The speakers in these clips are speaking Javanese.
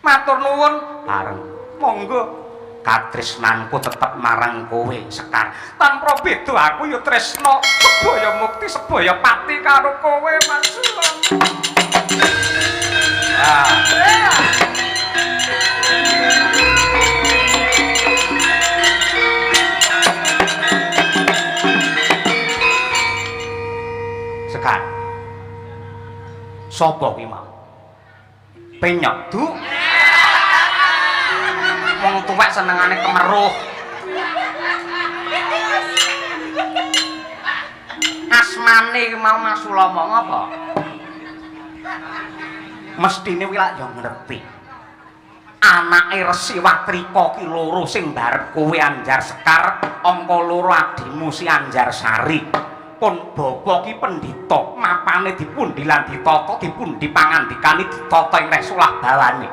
Matur nuwun. Bareng. Monggo. Katresnanku tetep marang kowe Sekar. Tanpa beda aku ya tresna sebaya mukti sebaya pati karo kowe Mas. Sekar. Sapa kuwi mau? Penyok, Du. Wong tuwek senengane kemeruh. Asmane mau Mas Sulama ngapa? Mestine kuwi lak yo ngerti. Anake Resi Watrika ki loro sing barep kowe Anjar Sekar, angka loro adimu si Anjar Sari. Pun bapa ki pendhita, mapane dipundi lan ditata, dipundi pangandikane ditata ing Resulah bawane.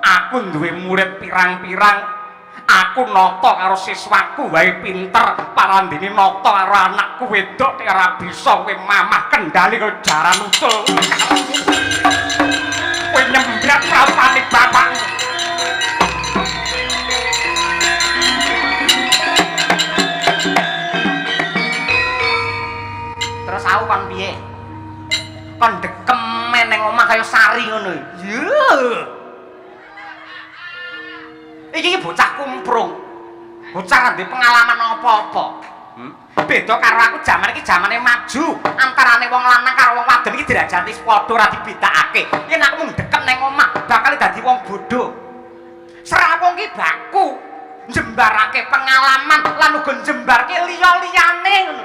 Aku duwe murid pirang-pirang. Aku nata karo siswaku wae pinter, parandene nata karo anakku wedok nek ora bisa kowe mamah kendali karo jaran utul. Kowe nyembrat rapane bapak. Terus aku kon piye? Kon dekem ning omah kaya sari ngono. Yo. Iki bocah kumprung. Bocah ora duwe pengalaman apa-apa. Beda karo aku jaman iki jamane maju. Antarane wong lanang karo wong wadon iki derajate padha ora dibedakake. Yen aku mung dekem ning omah bakal dadi wong bodho. Serah wong ki baku njembarake pengalaman lan uga njembarke liya-liyane ngono.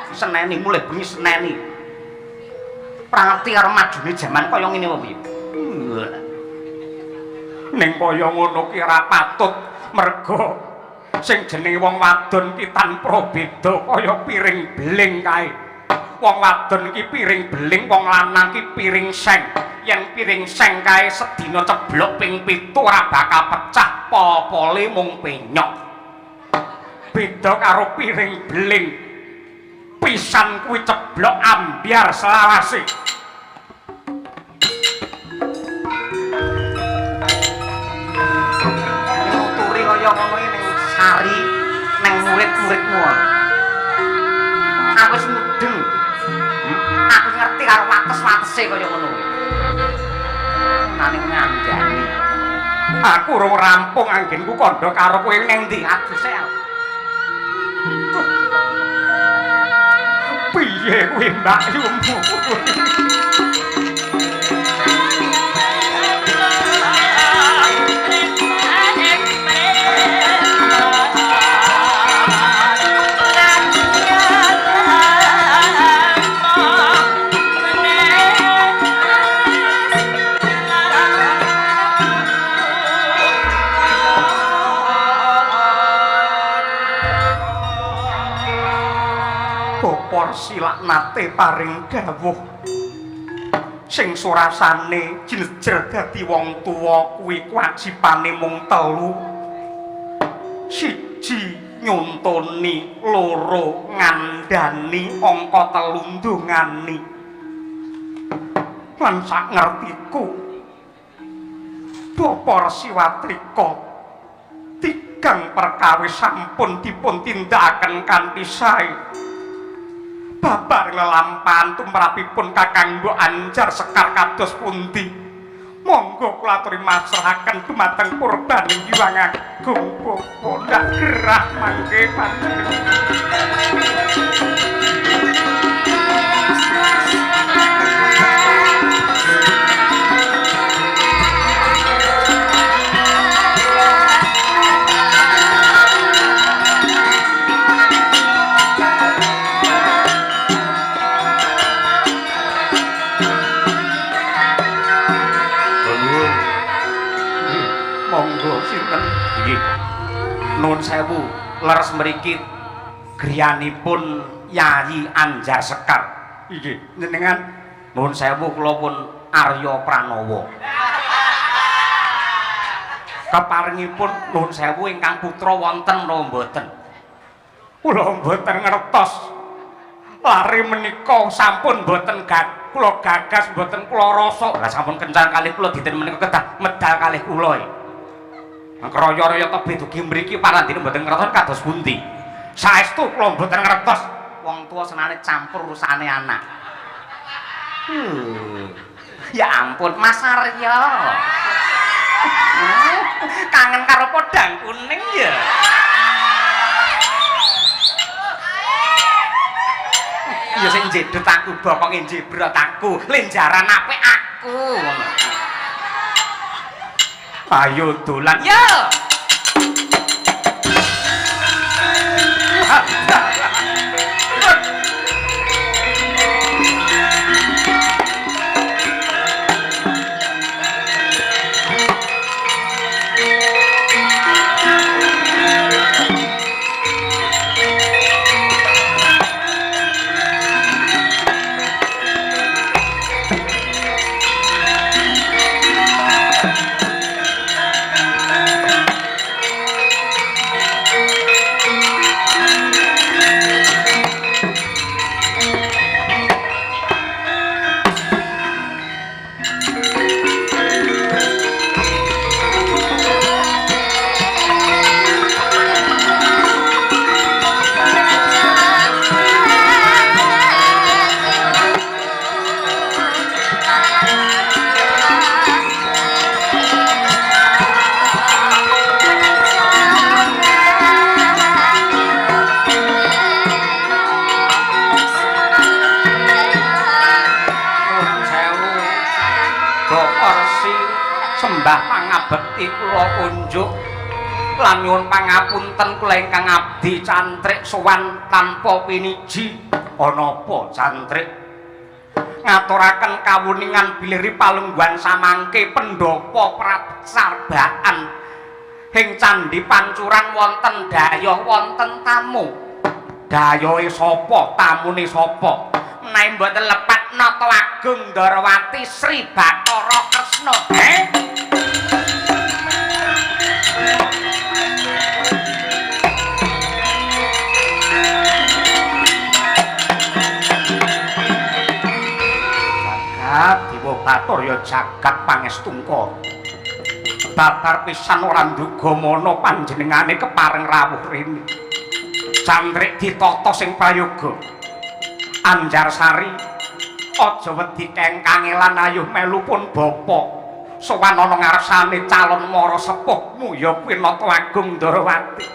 Seneni mulai bengi seneni. Ora ngerti karo majune jaman kaya ngene wae. Ning kaya ngono ki ora patut merga sing jenenge wong wadon ki tanpa beda kaya piring beling kae. Wong wadon ki piring beling, wong lanang ki piring seng. Yen piring seng kae sedina ceblok ping 7 ora bakal pecah, popole mung penyok. Beda karo piring beling. Pisan kuwi ceblok ambyar selawase. Kaya ngono ning sari ning murid-muridmu. Aku wis mudeng. Aku ngerti karo wates-watese kaya ngono kuwi. Maning ngandani. Aku urung rampung anggenku kandha karo kowe ning ndi? Aduh sel. Piye kuwi Mbak Yumu? Silak nate paring dawuh sing surasane jlejer dadi wong tuwa kuwi kewajibane mung 3. Siji nyontoni, loro ngandani, angka 3 ndongani. Lan sak ngertiku Bapa Resi Watrika tigang perkawis sampun dipun tindakaken kanthi sae. Babar lelampahan tumrapipun Kakang Mbok Anjar Sekar kados pundi? Monggo kula aturi masrahaken dumateng Purbaning Hyang Agung Bapa ndak gerah mangke panjenengan. Nuwun sewu, leres mriki griyanipun Yayi Anjar Sekar. Nggih, jenengan nuwun sewu kula pun Arya Pranowo. Keparingipun nuwun sewu ingkang putra wonten menapa mboten? Kula mboten ngertos. lari menika sampun boten kula gagas boten kula rasa. Lah sampun kencan kalih kula dinten menika kedah medal kalih kula. Ngraya-raya tebih dugi mriki parandene boten ngertos kados pundi. Saestu kula boten ngertos wong tuwa senane campur urusane anak. Ya ampun Mas Arya. Kangen karo podang kuning ya. Ya sing jedut aku bokonge jebrot aku, lenjaran apik aku. Ayo dolan ya. Sembah pangabekti kula kunjuk lan nyuwun pangapunten kula ingkang abdi cantrik sowan tanpa piniji. Ana apa cantrik? Ngaturaken kawuningan bilih palungguhan samangke pendhapa prasarbaan ing candhi pancuran wonten dayoh wonten tamu. Dayohe sapa? Tamune sapa? Menawi mboten lepat nata agung Ndarawati Sri Bathara Kresna. Dewa Bathara jagat pangestungka. Babar pisan ora nduga mana panjenengane kepareng rawuh rene. Cantrik ditata sing prayoga. Anjarsari aja wedi keng kangelan ayuh melu pun bapa. Sowan ana ngarsane calon mara sepuhmu ya kuwi Nata Agung Ndarawati.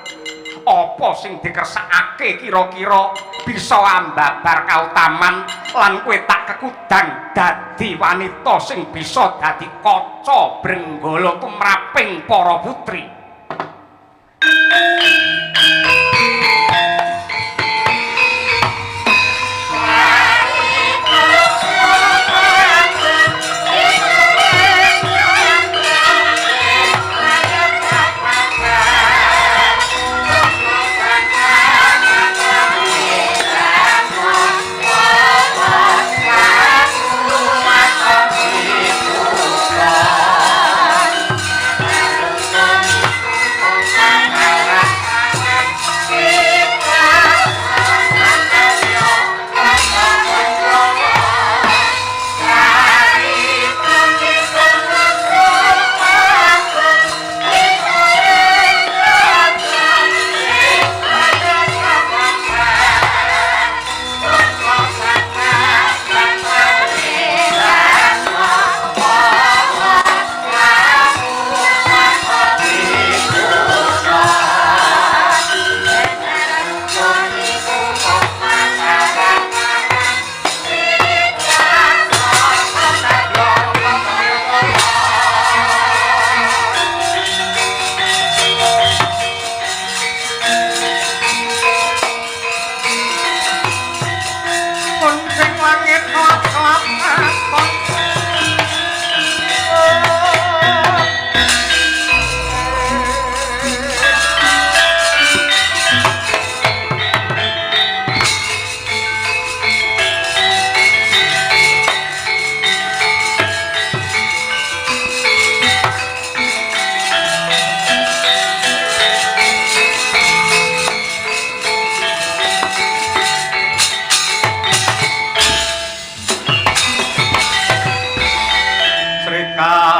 Apa sing dikersakake kira-kira bisa ambabar kautaman lan kowe tak kekudang dadi wanita sing bisa dadi kaca brenggala tumraping para putri.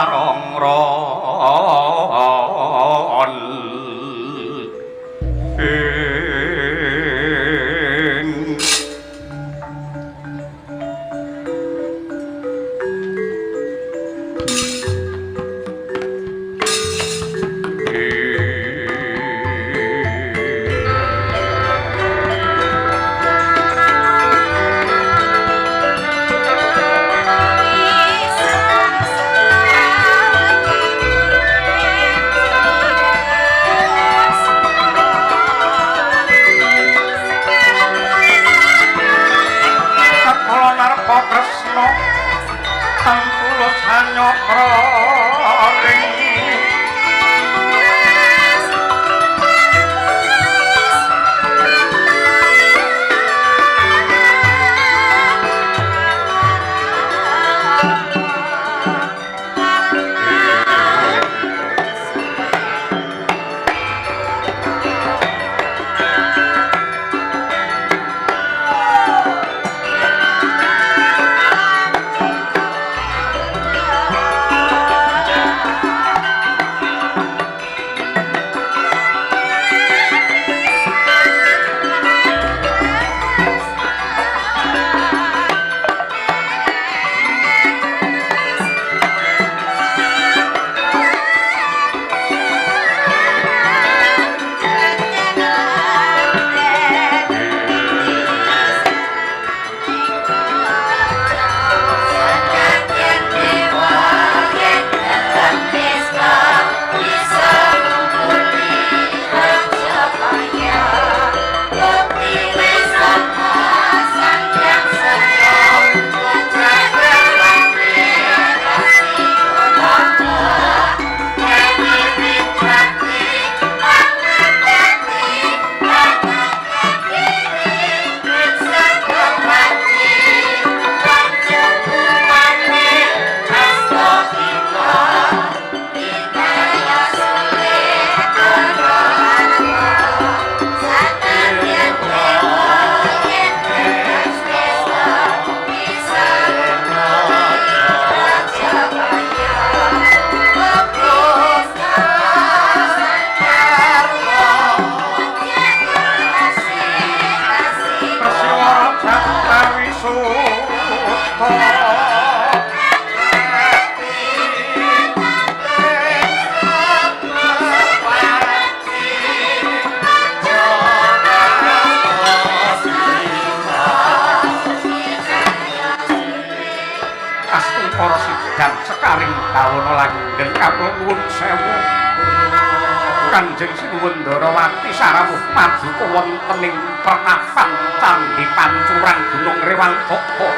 sarongron Kresna Tulus hanyokra ring Kanjeng Sinuwundarawati sarawuh maju wonten ing pertapan Candhi Pancuran Gunung Rewangkaka.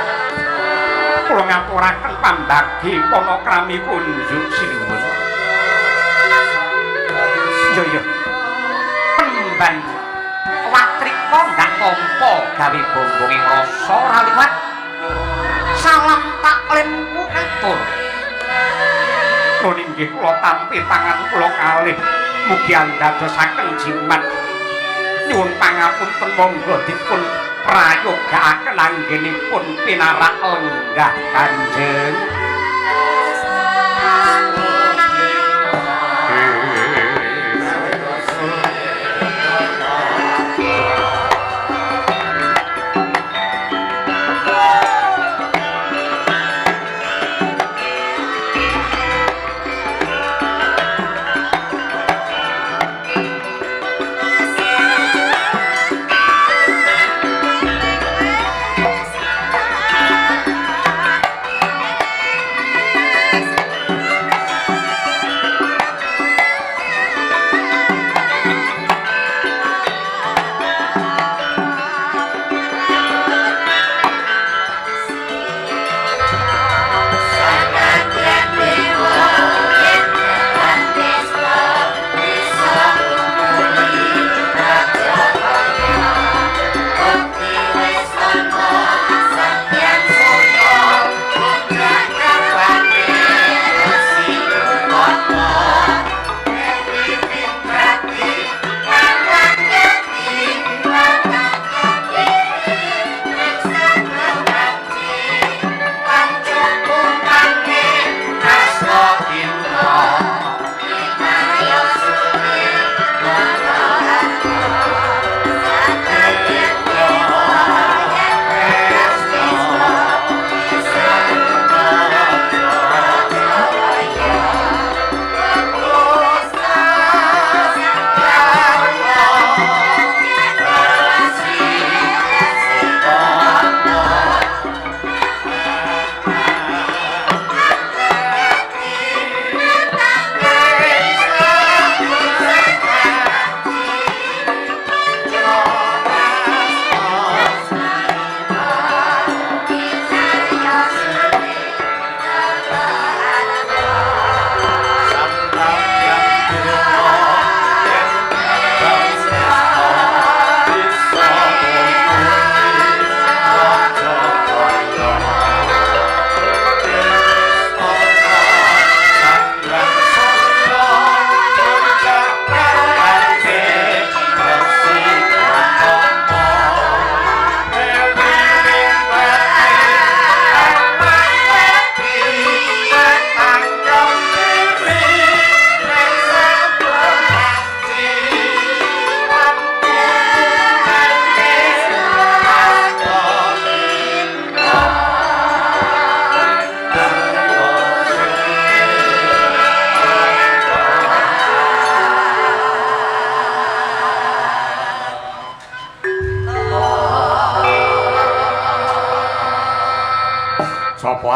Kula ngaturaken pambagi panakrami kunjuk sinuwun. Ya. Pemban watrika ndak tampa gawe bombonging rasa raliwat. Salam taklimku atur. Nun inggih kula tampi tangan kula kalih. Mugi andadosaken jimat nyuwun pangapunten monggo dipun prayogakaken anggenipun pinarak lenggah Kanjeng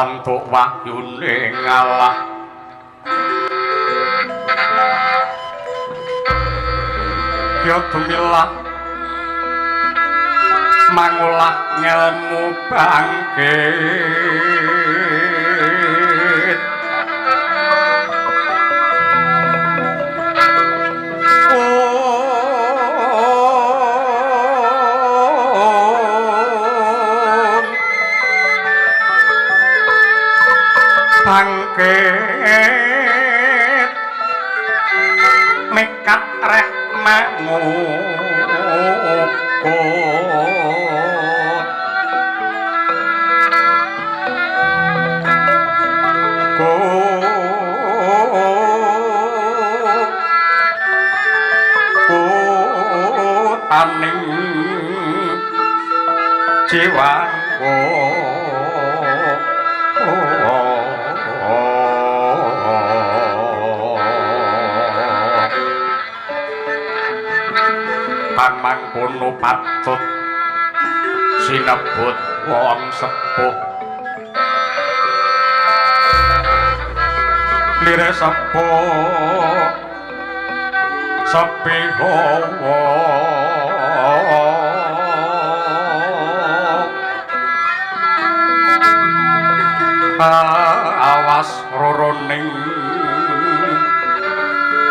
lantuk wahyune ngalah ya tumilah mangulah ngelmu bangkit bangkit mekat reh mangukut kutaning jiwaku pamangkono patut sinebut wong sepuh lire sepuh sepi hawa awas roroning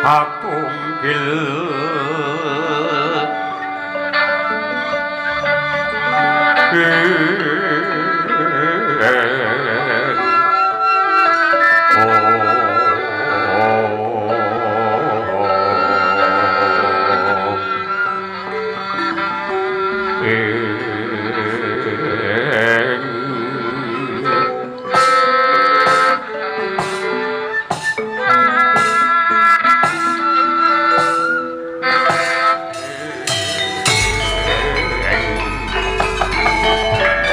hatunggil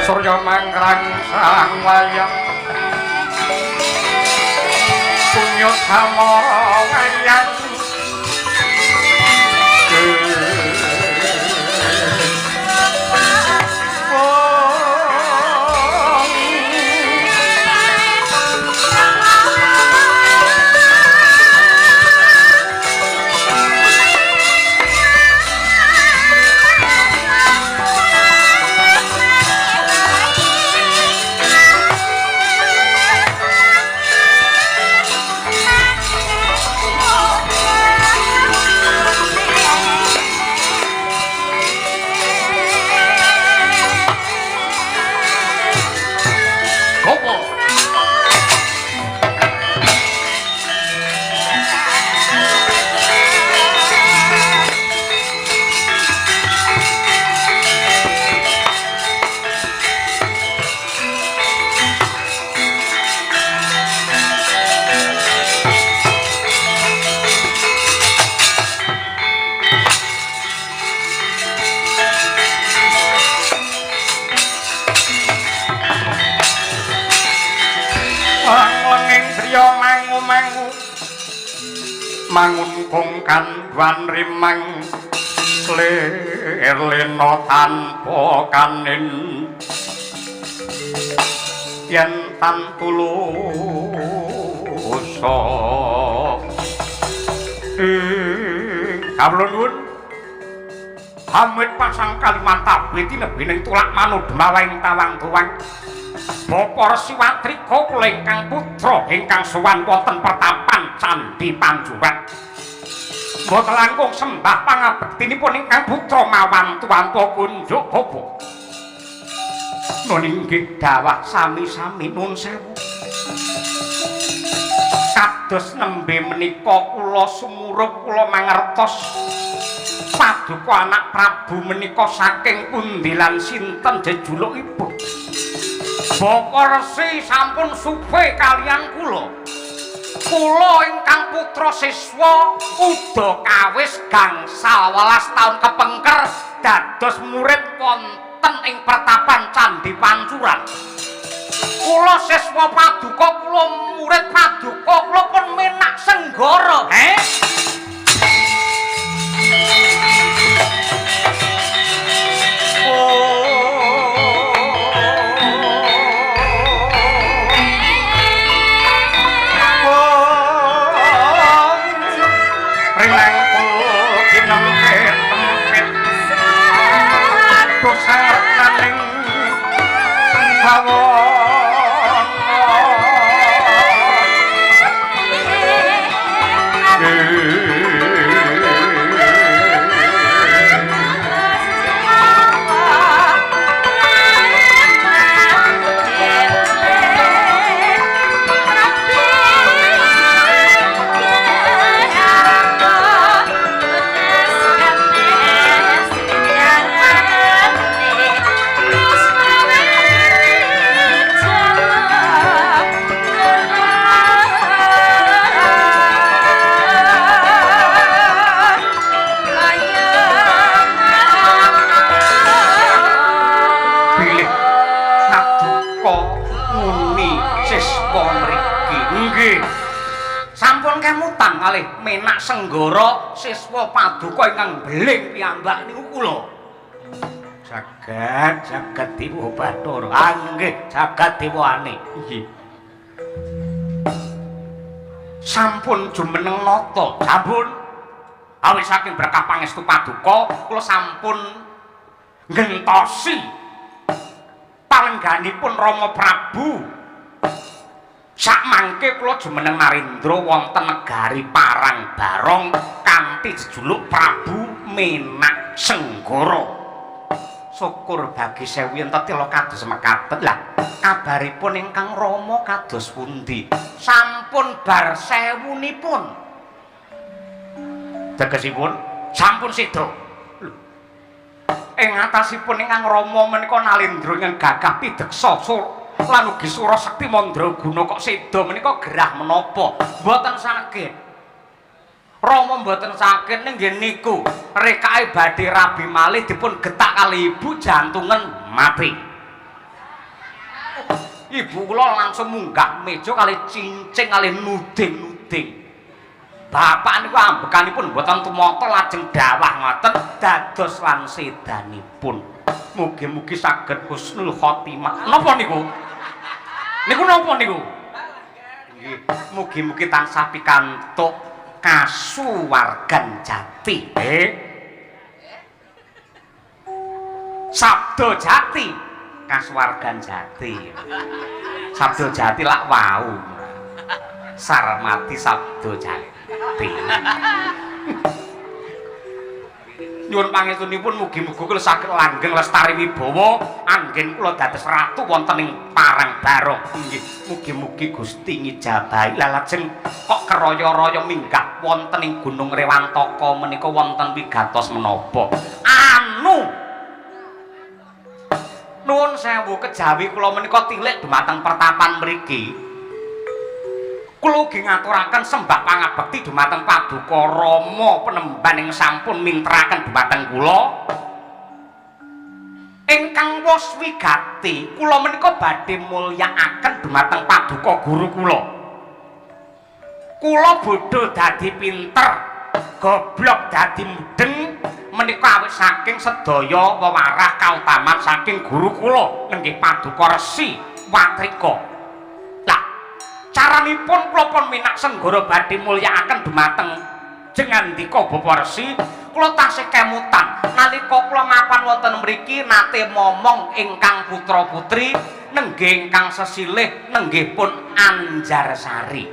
Surya mangkrang sang wayang punyut samara wayang mangun kongkan wan rimang lirlena tanpa kanin yen tantulusa kawula nuwun Hamid pasang kalimat tabit lebih ning tulak manut mawaing tawang tuwang Bapa Resiwatrika kula ingkang putra ingkang sowan wonten pertapan Candhi Panjurat. Mboten langkung sembah pangabektinipun ingkang putra mawan tuwanto kunjuk bapa. Nun inggih dawah sami-sami nun sewu. Kados nembe menika kula sumurup kula mangertos paduka anak Prabu menika saking pundi lan sinten jejulukipun. Bapa Resi sampun supe kalian kula. Kula ingkang putra siswa uda kawis gangsal 12 taun kepengker dados murid wonten ing pertapan Candhi Pancuran. Kula siswa paduka kula murid paduka kula pun menak senggara. sampun kemutan kalih Menak Senggara siswa paduka ingkang beling piyambak niku kula. Jagat Dewa Bathara. Nggih, jagat dewane. Nggih. Sampun jumeneng nata, sampun. Awit saking berkah pangestu paduka, kula sampun ngentosi palengganipun Rama Prabu. Sakmangke kula jumeneng Narendra wonten negari Parangbarong kanthi jejuluk Prabu Menak Senggara. Syukur bagi sewu yen tetela kados mekaten. Lah, kabaripun ingkang Rama kados pundi? Sampun bar sewunipun. Tegesipun sampun seda. Ing atasipun ingkang Rama menika Nalendra ingkang gagah pideksa lan ugi Sura Sekti Mandraguna kok seda menika gerah menapa? Mboten saged. Rama mboten saged ning nggih niku rekake badhe rabi malih dipun getak kali ibu jantungan mati. Ibu kula langsung munggah meja kali cincing kali nuding-nuding. Bapak niku ambekanipun mboten tumata lajeng dawah ngoten dados lan sedanipun. Mugi-mugi saged husnul khotimah. Napa niku? Niku napa niku? Nggih, mugi-mugi tansah pikantuk kasuwargan jati. Sabda jati, kasuwargan jati. Sabda jati lak wau. Sarmati sabda jati. Nyuwun pangestunipun mugi-mugi kula saged langgeng lestari wibawa anggen kula dados ratu wonten ing Parangbarong. Nggih, mugi-mugi Gusti ngijabahi. Lah lajeng kok keroyo-royo minggah wonten ing Gunung Rewantaka menika wonten wigatos menapa? Nuwun sewu kejawi kula menika tilik dumateng pertapan mriki. Kula ugi ngaturaken sembah pangabekti dumateng Paduka Rama Penemban ing sampun mintraken dumateng kula. Ingkang wus wigati, kula menika badhe mulyakaken dumateng Paduka Guru kula. Kula bodho dadi pinter, goblok dadi mudeng menika awit saking sedaya wewarah kautaman saking guru kula nenggih Paduka Resi Watrika. Caranipun kula pun Menak Senggara badhe mulyakaken dumateng jengandika Bapak Resi, kula tasih kemutan nalika kula mapan wonten mriki nate momong ingkang putra-putri nenggih ingkang sesilih nenggih pun Anjarsari.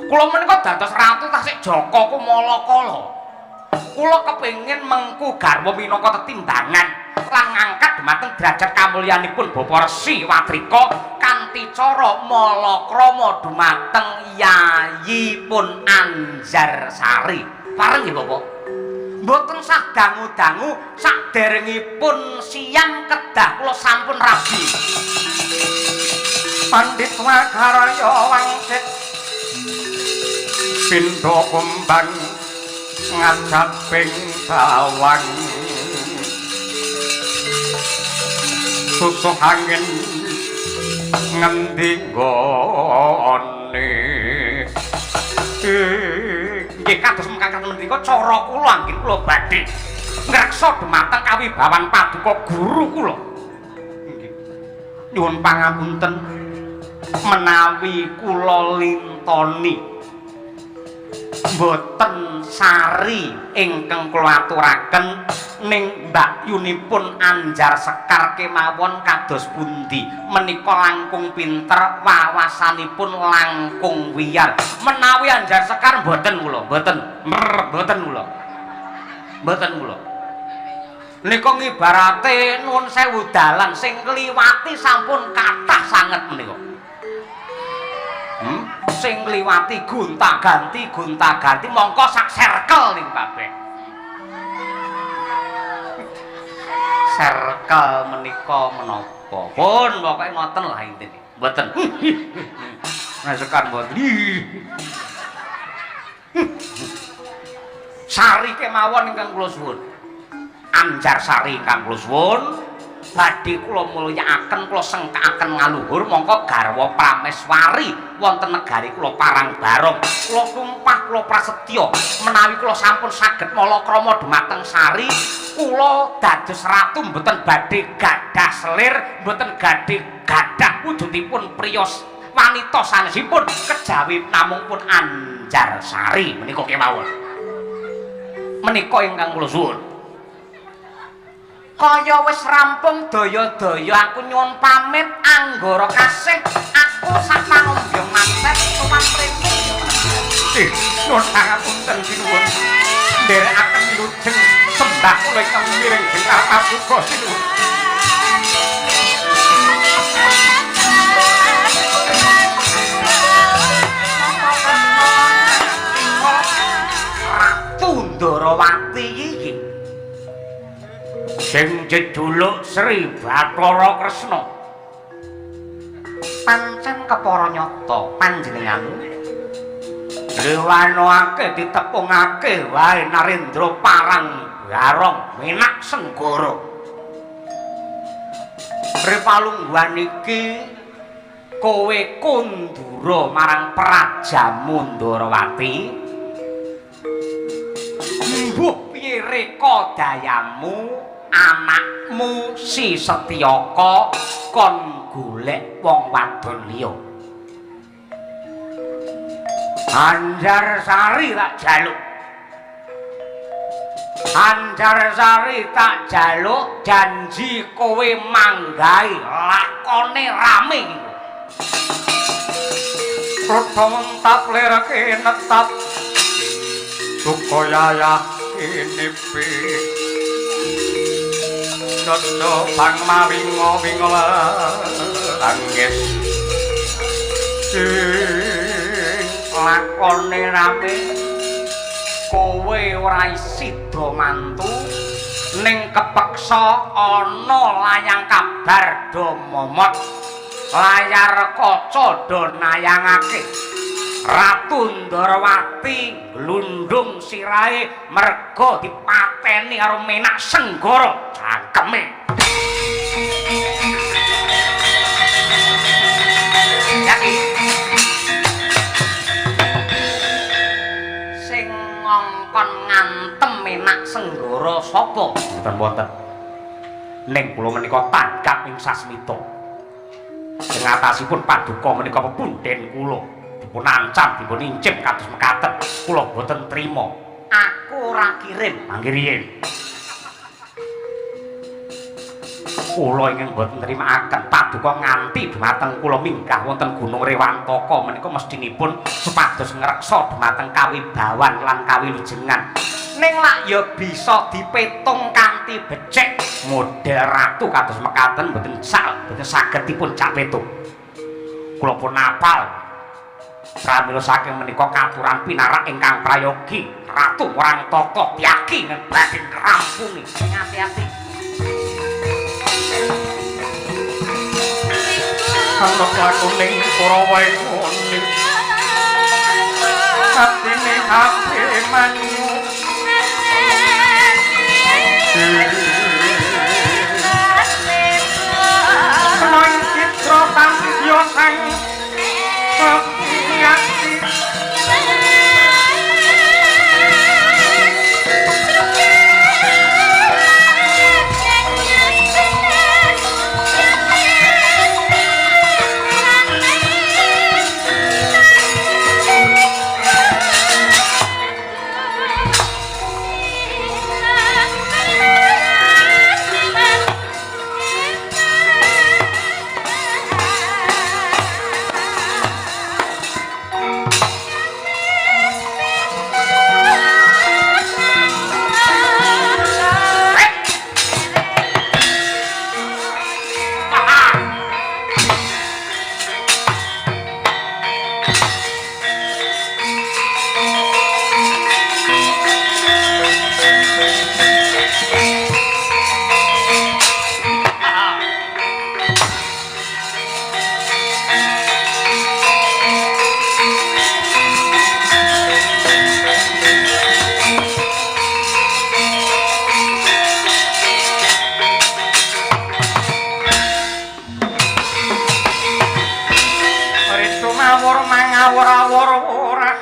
Kula menika dados ratu tasih Jaka Kumalakala. Kula kepengin mengku garwa minangka tetimbangan lan ngangkat dumateng derajat kamulyanipun Bapak Resi Watrika kanthi cara malakrama dumateng yayipun Anjarsari. Pareng nggih Bapak? Mboten sah dangu-dangu saderengipun siang kedah kula sampun rabi. Pandhit Wakaraya wangsit pindha kumbang ngajak ping bawang susuh angin ngendi nggone nggih kados mekaten menika cara kula anggen kula badhe ngreksa dumateng kawibawan Paduka Guru kula. Nggih nyuwun pangapunten menawi kula lintoni mboten sari ingkang kula aturaken ning mbakyunipun Anjarsekar kemawon kados pundi menika langkung pinter wawasanipun langkung wiyar. Menawi Anjarsekar mboten kula mboten kula nika ngibarate nuwun sewu dalan sing kliwati sampun kathah sanget menika. Sing ngliwati gonta-ganti mongko sak circle ning kabeh. Circle menika menapa? Pun pokoke ngoten lah intine. Mboten. Nah sekar mboten. Sari kemawon ingkang kula suwun. Anjarsari ingkang kula suwun badhe kula mulyakaken kula sengkakaken ngaluhur mongko garwa Prameswari wonten negari kula Parangbarong kula sumpah kula prasetya menawi kula sampun saged malakrama dhumateng sari kula dados ratu mboten badhe gadah selir mboten gadah wujudipun priyos wanita sanesipun kejawi namung pun Anjarsari menika kemawon menika ingkang kula suwun kaya wis rampung daya-daya aku nyuwun pamit anggara kasih aku sak panombyong mantet tuman mrene nuwun pangapunten sinuwun nderekaken lujeng sembah kula ingkang miring jengkar paduka sinuwun Ratu Ndarawati iki sing jejuluk Sri Bathara Kresna pancen kepara nyata panjenengan diwanokake ditepungake wae Narendra Parangbarong Menak Senggara Ripalungguhan iki kowe kundura marang Prajamu Ndarawati mbuh piye reka dayamu anakmu si Setyaka kon golek wong wadon liya Anjarsari tak jaluk Anjarsari tak jaluk janji kowe manggahi lakone rame Rada mentap lerake netap Sukaya kinipi Dodo pangma wingo langgis sing lakone rame kowe ora sida mantu ning kepeksa ana layang kabar do momot layar kaca do nayangake Ratu Ndarawati glundung sirahe merga dipateni karo Menak Senggara cangkeme Yaki sing ngongkon ngantem Menak Senggara sapa mboten wonten ning kula menika tanggap ing sasmita sing atasipun paduka menika pepunden kula dipun ancam dipun incip kados mekaten kula boten trima aku ora kirim mangke riyen kula ingkang boten nrimakaken paduka nganti dhumateng kula minggah wonten Gunung Rewantaka menika mestinipun supados ngreksa dhumateng kawibawan lan kawilujengan ning lak ya bisa dipetung kanthi becik model ratu kados mekaten boten saged dipun cak petung kula pun apal pramila saking menika katuran pinarak ingkang prayogi Ratu Warantaka yaki badhe ngrampungi sing ati-ati ana lakuning Kurawa ngene atine ati manyu Noy citra tansya sang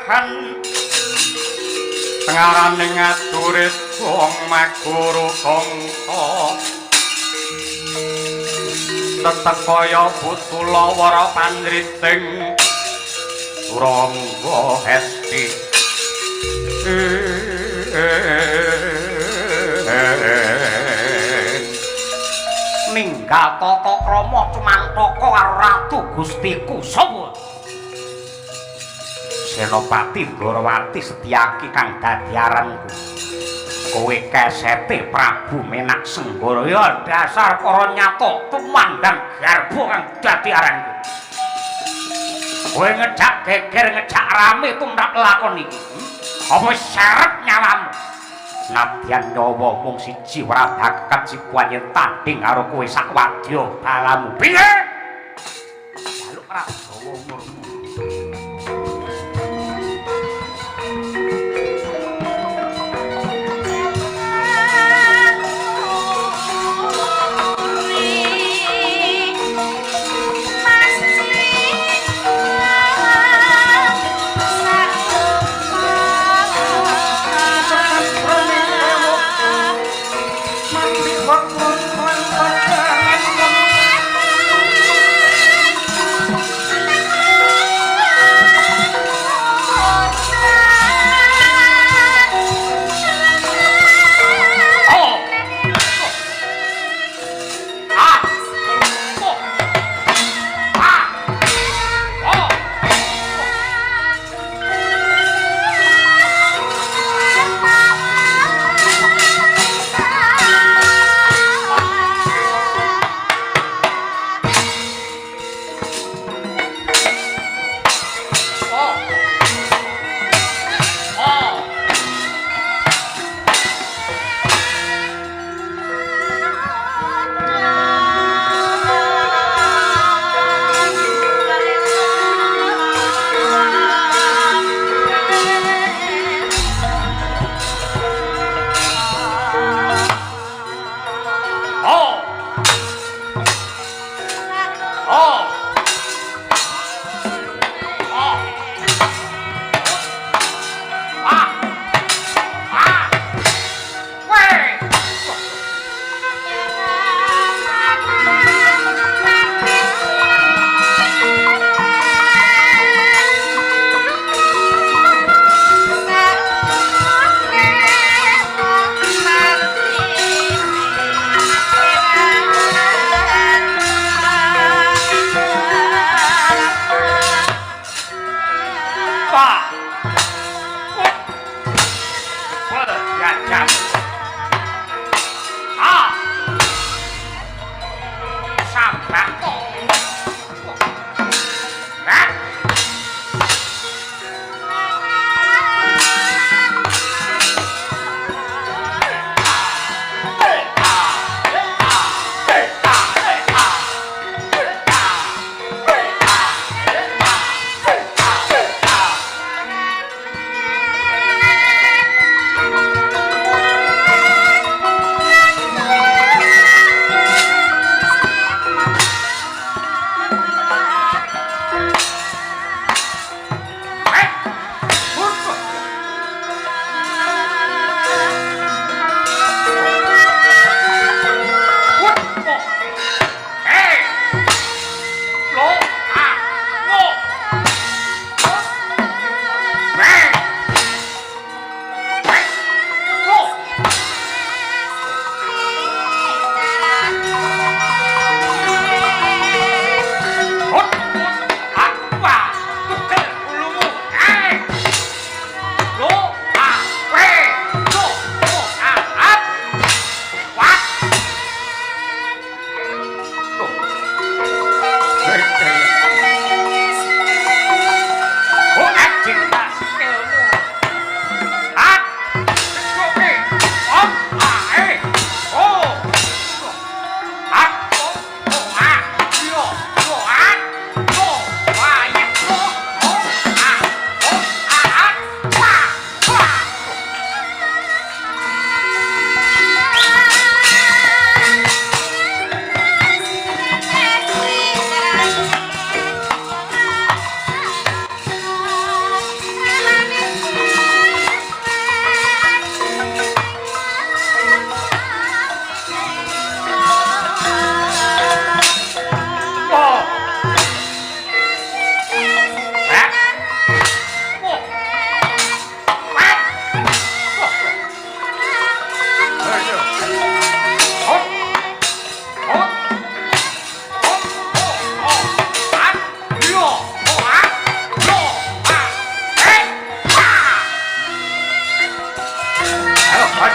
kahan tengarane ngaturit wong maguru kangsa tetep kaya butula wara pandriting Rangga Hesti ninggal tata krama cumantaka karo Ratu Gusti Kusuma Senopati Ndrawati Setyaki kang dadi aranku kowe kesete Prabu Menak Senggara dasar para nyata tumandang garba kang dadi aranku kowe ngejak geger ngejak rame tumrap lakon iki apa wis seret nyawamu nadyan nyawa mung siji ora bakat cipuan yen tanding karo kowe sak wadya balamu piye jaluk Prabowo umurmu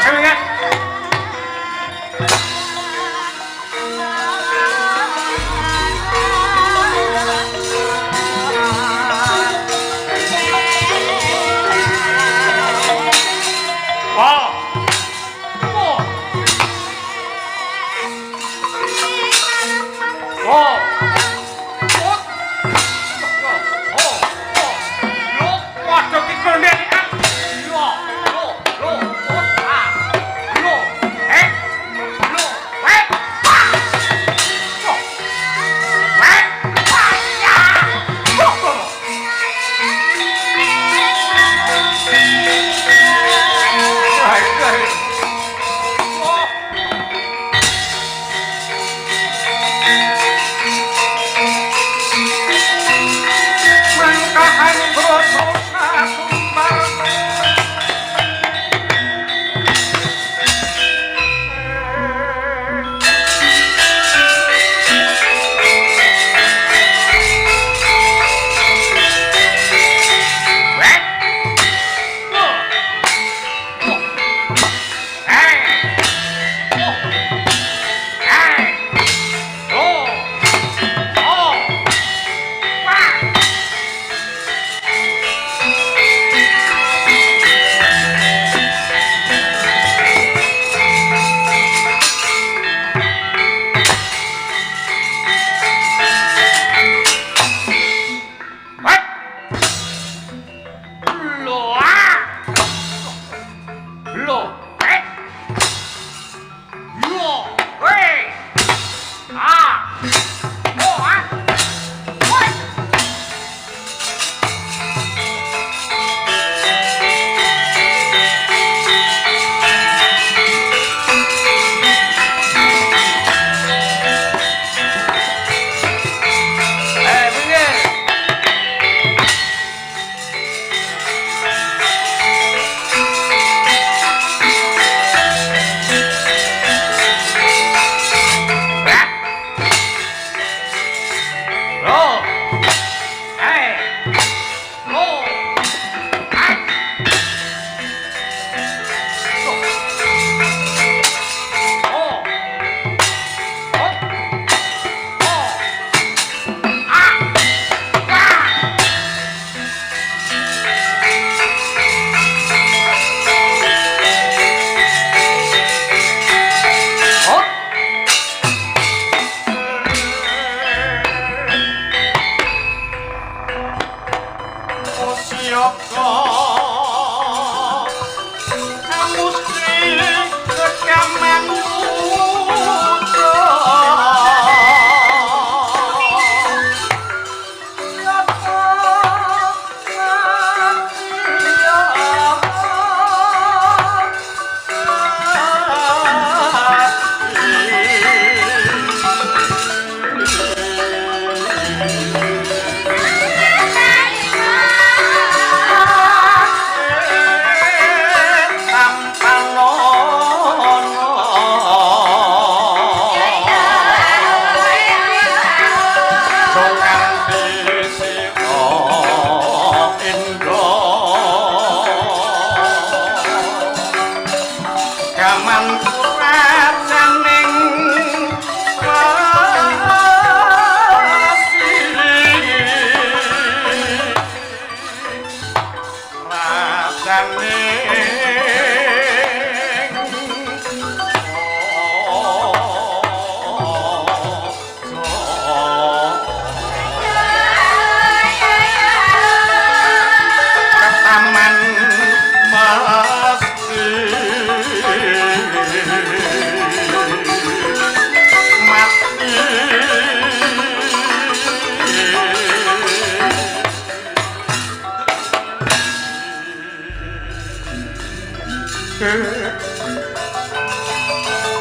jenengan. Wow. Oh.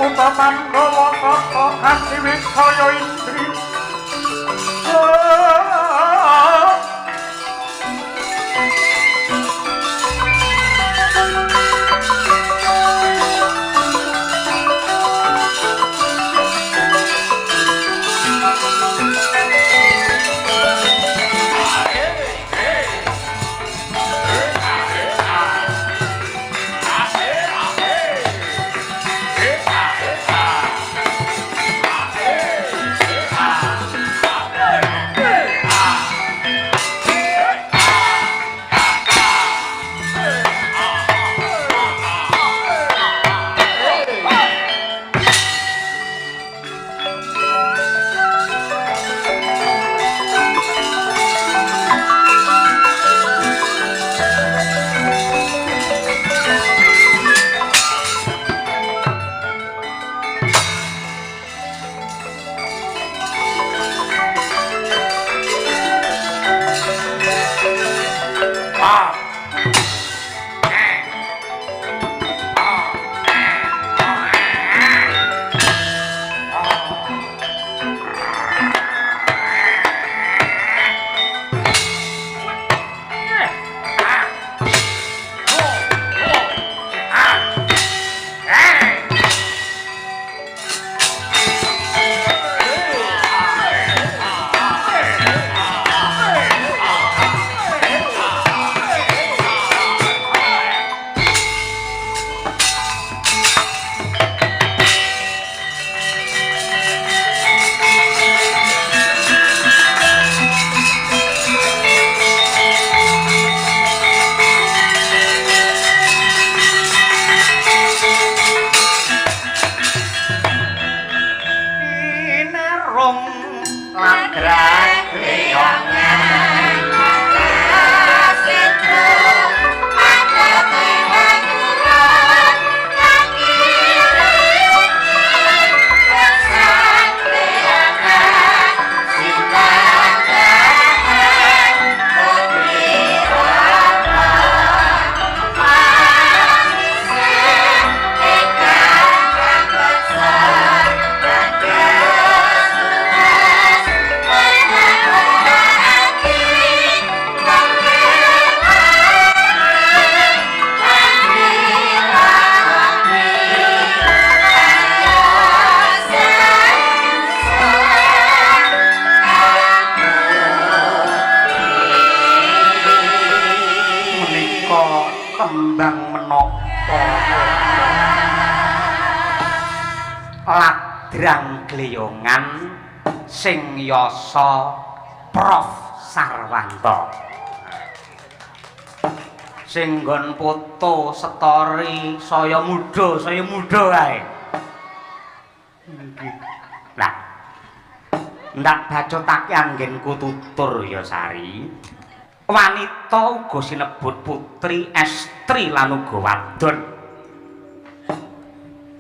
Utaman gawa kata kanthi wisaya indri kembang menapa ladrang gleyongan sing yasa Prof Sarwanto sing nggon foto story saya muda ae lah ndak bacotake anggenku tutur ya Sari wanita uga sinebut putri estri lan uga wadon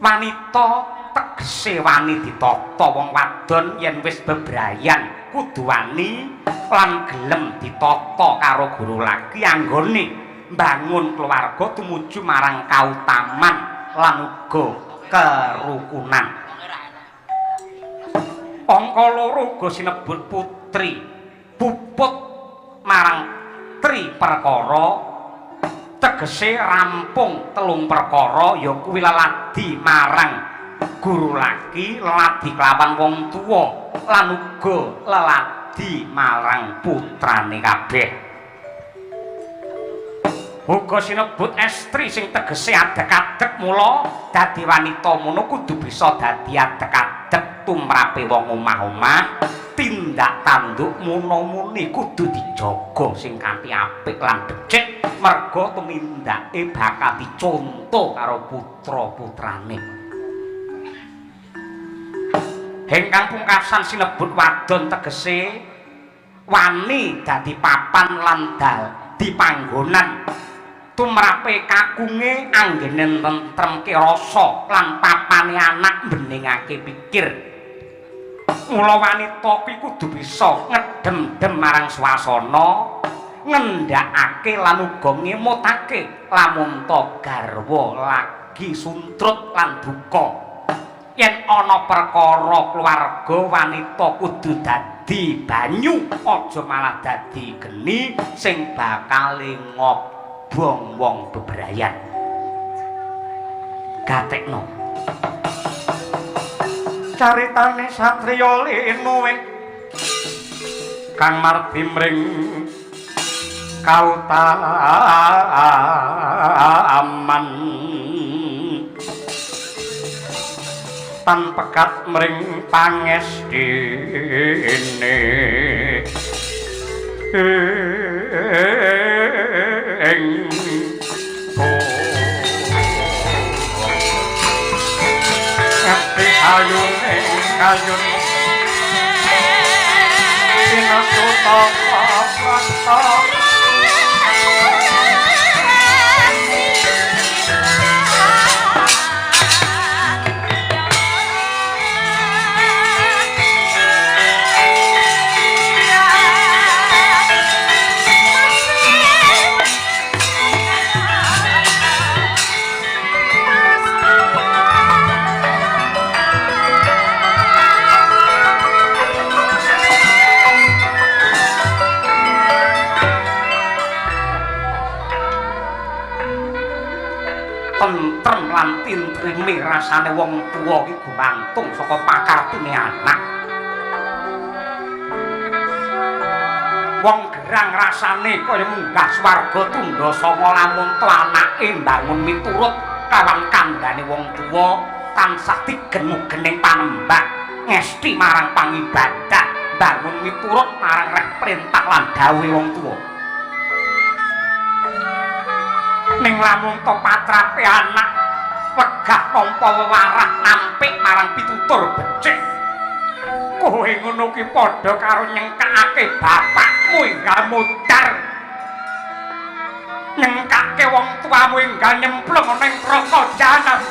wanita tegese wani ditata wong wadon yen wis bebrayan kudu wani lan gelem ditata karo guru lagi anggone mbangun keluarga tumuju marang kautaman lan uga kerukunan angka loro uga sinebut putri puput marang tri perkara tegese rampung telung perkara ya kuwi leladi marang guru lagi leladi kelawan wong tuwa lan uga leladi marang putrane kabeh uga sinebut estri sing tegese adek-adek mula dadi wanita mono kudu bisa dadi adek-adek tumrape wong omah-omah tindak tanduk muna-muni kudu dijaga sing kanthi apik lan becik merga tumindake bakal dicontoh karo putra-putrane ingkang pungkasan sinebut wadon tegese wani dadi papan lan dadi panggonan tumrape kakunge anggene tentremke rasa lan papane anak beningake pikir mula wanita kuwi kudu bisa ngedem-dem marang swasana ngendhakake lan uga ngemutake lamun ta garwa lagi suntrut lan duka yen ana perkara keluarga wanita kudu dadi banyu aja malah dadi geni sing bakal ngobong wong bebrayan gatekno caritane satriya linuwing kang mardi mring kautaman tan pekat mring pangestine ayun kayun sinasuta prasta tentrem lan tintrime rasane wong tuwa iki gumantung saka pakartine anak. Wong gerang rasane kaya munggah swarga tundha sanga lamun to anake mbangun miturut kawan kandhane wong tuwa tansah digen-gening panembah ngesti marang pangibadah mbangun miturut marang rek perintah lan dawuhe wong tuwa. Ning lamun to patrape anak wegah nampa wewarah nampik marang pitutur becik kowe ngono ki padha karo nyengkake bapakmu enggal mudhar nyengkake wong tuamu enggal nyemplung ning neraka jahanam.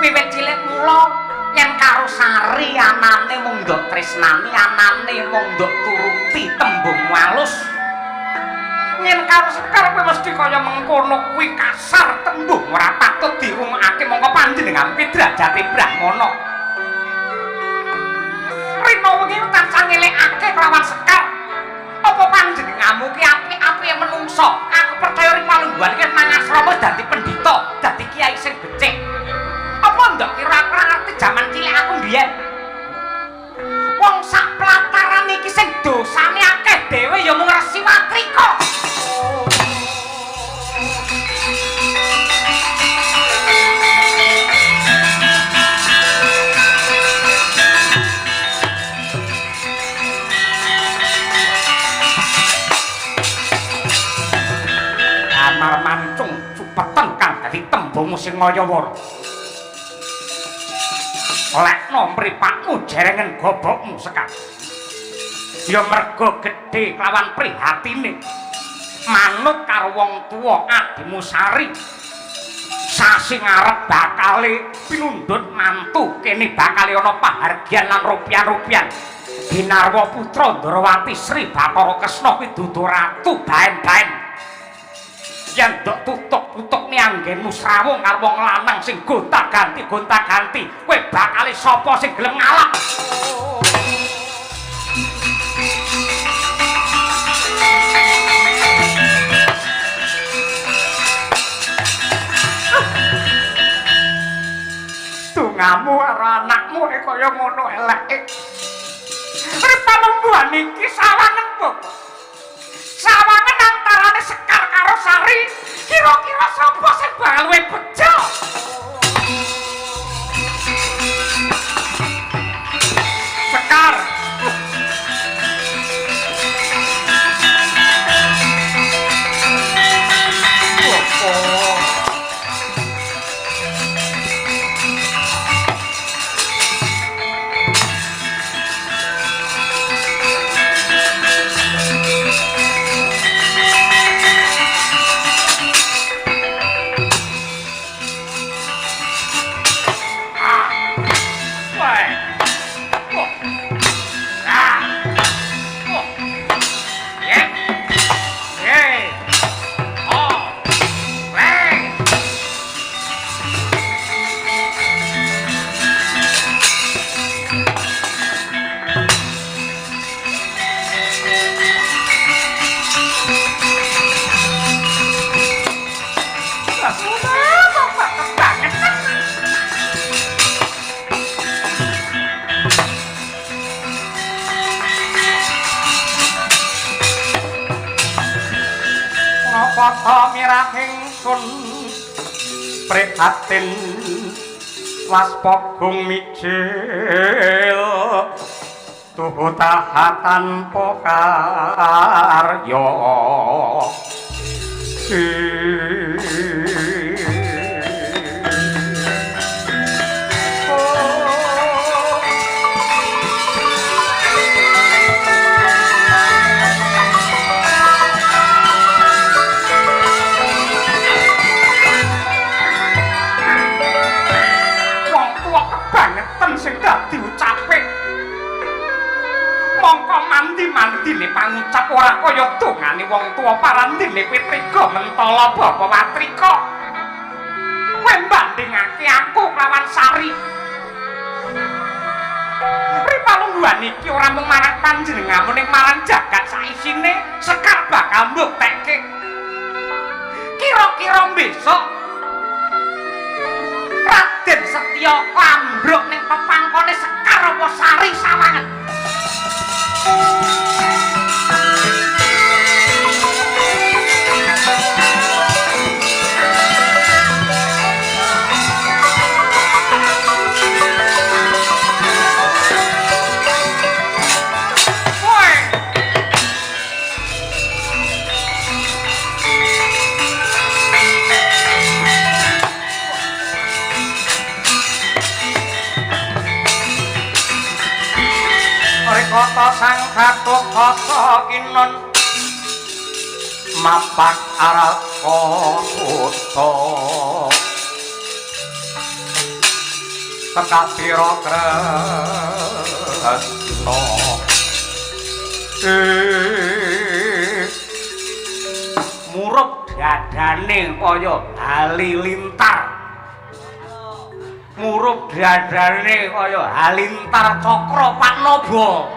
Wiwit cilik mula yen karo Sari anane mung ndok tresnani anane mung ndok turuti tembung walus yen karo Sekar kuwi mesti kaya mengkono kuwi kasar tembung ora patut dirungokake mongko panjenengan pi derajate Brahmana rina wengi tansah kelawan Sekar. Apa panjenenganmu ki apik-apike menungso? Aku percaya Rimbalungguan iki nang asrama dadi pendhita, dadi kiai sing becik. Apa ndak kira-kira ngerti jaman cilik aku mbiyen? Wong sak plataran iki sing dosane akeh dhewe ya mung Resi Watrika. Amar mancung cupeten kang dadi tembung sing ngayawara. Lekno mripatmu jerengen gobokmu Sekar. Ya mergo gedhe kelawan prihatine. Manut karo wong tuwa adimu Sari. Sasi ngarep bakale pinundhut mantu kene bakale ana pahargyan lan rupiah-rupiah. Binarwa putra Ndrawati Sri Bathara Kresna kuwi dudu ratu baen-baen. Yen ndok tutuk-tutuk ni anggenmu srawung karo wong lanang sing gonta-ganti kowe bakale sapa sing gelem ngalah? Tungamu karo anakmu kaya ngono eleke. Rimbalungguan iki sawangen kok. Sawangen antarane Sekar karo Sari, kira-kira sapa sing bakal luwih bejo? Sekar. Pata mirahing sun prihatin waspogung mijil tuhu tahatan pokarya mandi-mandine pangucap ora kaya dongane wong tuwa parandene kowe tega mentala Bapak Watrika. Kowe bandingake aku lawan Sari. Rimbalungguan iki ora mung marang panjenenganmu ning marang jagat saisine Sekar bakal mbuktekke. Kira-kira besok Raden Setya ambruk ning pepangkone Sekar apa Sari sawangen. Kata sang Gatot Kaca Kinon mapak araka kutha Sekapira Kresna murup dadane kaya halilintar murup dadane kaya Halintar Cakra Patnaba.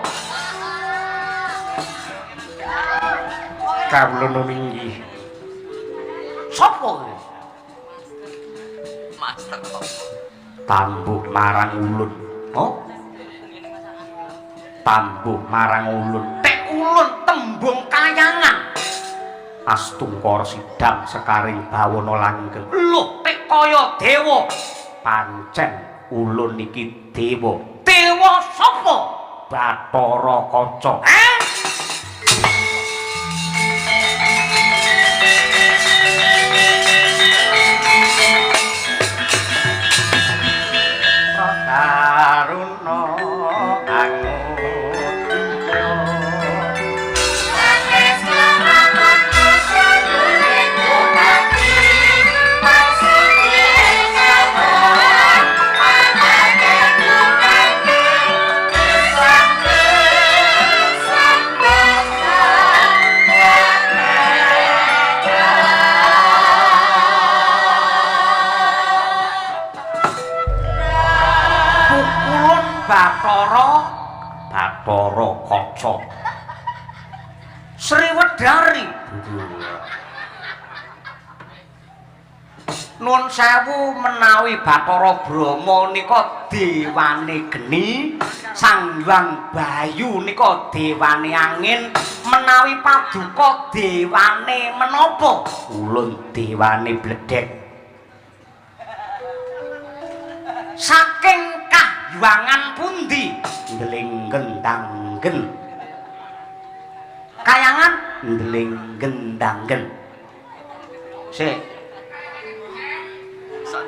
kawula nuwun inggih. Sapa kowe? Master. Tambuh marang ulun. Oh? Tambuh marang ulun. Tek ulun tembung kayangan. Astungkara sidang sekaring bawana langgeng. Lho, tek kaya dewa. Pancen ulun iki dewa. Dewa sapa? Bathara Kaca. Karuna Bathara Kaca. Sriwedari. Nuwun sewu menawi Bathara Brahma nika dewane geni, Sang Hyang Bayu nika dewane angin, menawi Paduka dewane menapa? Ulun dewane bledhek. Saking kahywangan pundi? Ndelinggendanggen. Kayangan Ndelinggendanggen. sik.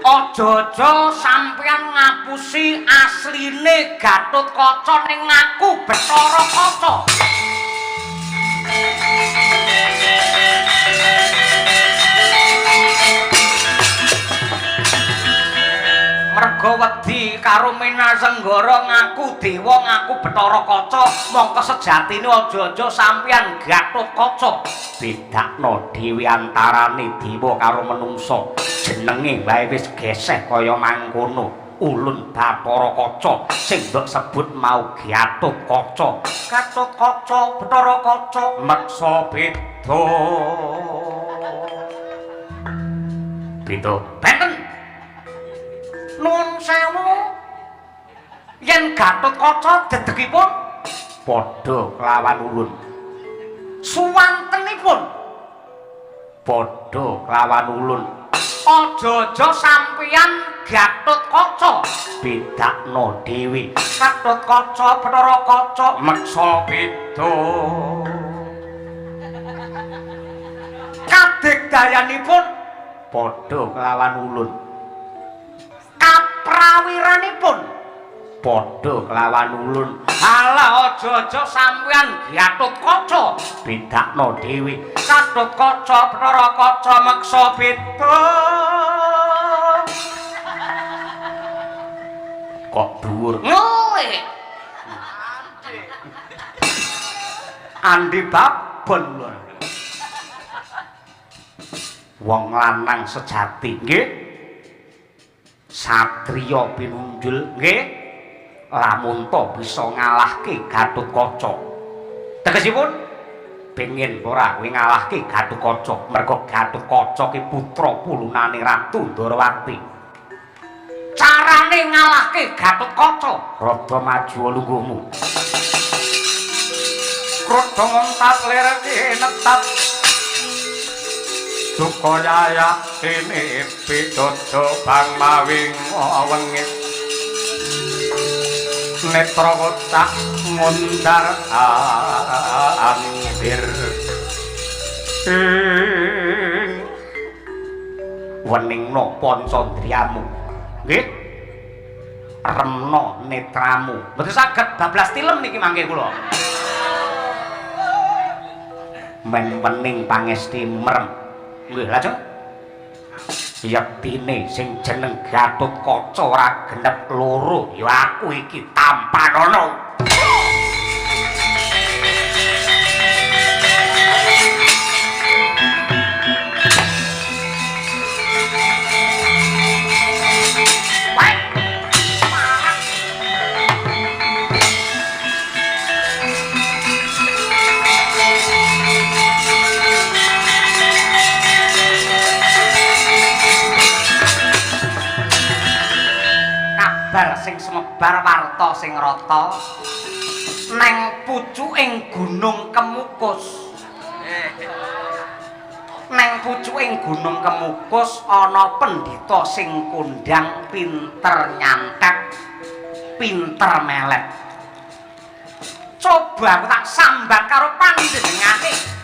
Aja-aja sampeyan ngapusi asline Gatotkaca ning ngaku Bathara Kaca. Merga wedi karo Minasenggara ngaku dewa ngaku Bathara Kaca, mongko sejatine aja-aja sampeyan Gatotkaca. Bedakno dhewe antarane dewa karo manungsa. Jenenge wae wis geseh kaya mangkono. Ulun Bathara Kaca sing mbok sebut mau Gatotkaca. Gatotkaca, Bathara Kaca, Meksa beda. Beda. benten. Nuwun sewu. Yen Gatotkaca dedegipun Padha kelawan ulun. suwantenipun Padha kelawan ulun. aja-aja sampeyan Gatotkaca. Bedakno dhewe. Gatotkaca, Bathara Kaca, Meksa beda. kadegdayanipun Padha kelawan ulun. kaprawiranipun Padha kelawan ulun. halah aja-aja sampeyan Gatotkaca. Bedakno dhewe. Gatotkaca, Bathara Kaca, meksa beda. Kok dhuwur. Ngoe. Andi babon lho. Wong lanang sejati nggih. Satriya pinunjul nggih. Lamun to bisa ngalahke Gatotkaca. Tegesipun pengin ora kowe ngalahke Gatotkaca, merga Gatotkaca ki putra pulunane Ratu Ndarawati. Carane ngalahke Gatotkaca, Rada maju lungguhmu. krodha ngontak lereke netap. Sukaya ini pidodo bang mawing wengi. Netra kotak ngundar andir. Weningno pancandriyamu. Nggih. Remno netramu. Mboten saged bablas tilem niki mangke kula. Men wening pangesti merem. Nggih, lajeng yektine sing jeneng Gatotkaca ora genep loro ya aku iki Tampanana. kabar sing semebar warta sing rata neng pucuking Gunung Kemukus. Neng pucuking Gunung Kemukus ana pendhita sing kondang pinter nyantet, pinter melet. Coba aku tak sambat karo panjenengane.